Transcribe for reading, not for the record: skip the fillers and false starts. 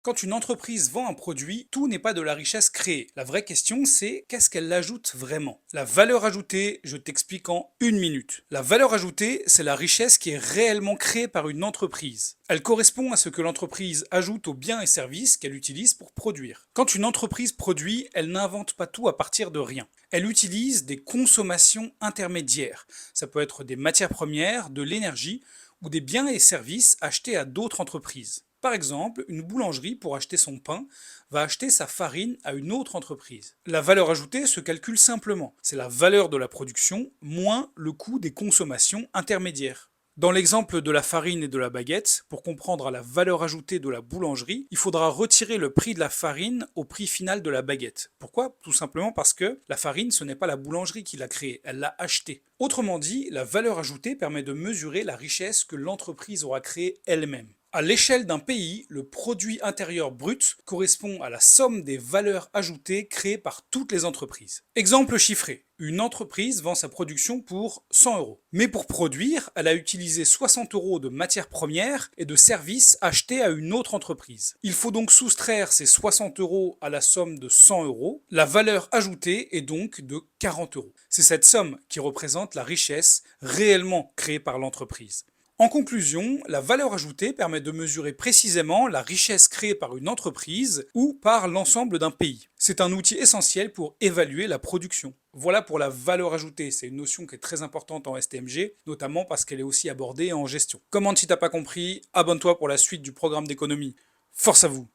Quand une entreprise vend un produit, tout n'est pas de la richesse créée. La vraie question, c'est qu'est-ce qu'elle ajoute vraiment? La valeur ajoutée, je t'explique en une minute. La valeur ajoutée, c'est la richesse qui est réellement créée par une entreprise. Elle correspond à ce que l'entreprise ajoute aux biens et services qu'elle utilise pour produire. Quand une entreprise produit, elle n'invente pas tout à partir de rien. Elle utilise des consommations intermédiaires. Ça peut être des matières premières, de l'énergie ou des biens et services achetés à d'autres entreprises. Par exemple, une boulangerie, pour acheter son pain, va acheter sa farine à une autre entreprise. La valeur ajoutée se calcule simplement. C'est la valeur de la production moins le coût des consommations intermédiaires. Dans l'exemple de la farine et de la baguette, pour comprendre la valeur ajoutée de la boulangerie, il faudra retirer le prix de la farine au prix final de la baguette. Pourquoi? Tout simplement parce que la farine, ce n'est pas la boulangerie qui l'a créée, elle l'a achetée. Autrement dit, la valeur ajoutée permet de mesurer la richesse que l'entreprise aura créée elle-même. À l'échelle d'un pays, le produit intérieur brut correspond à la somme des valeurs ajoutées créées par toutes les entreprises. Exemple chiffré. Une entreprise vend sa production pour 100 euros. Mais pour produire, elle a utilisé 60 euros de matières premières et de services achetés à une autre entreprise. Il faut donc soustraire ces 60 euros à la somme de 100 euros. La valeur ajoutée est donc de 40 euros. C'est cette somme qui représente la richesse réellement créée par l'entreprise. En conclusion, la valeur ajoutée permet de mesurer précisément la richesse créée par une entreprise ou par l'ensemble d'un pays. C'est un outil essentiel pour évaluer la production. Voilà pour la valeur ajoutée, c'est une notion qui est très importante en STMG, notamment parce qu'elle est aussi abordée en gestion. Commente si t'as pas compris, abonne-toi pour la suite du programme d'économie. Force à vous!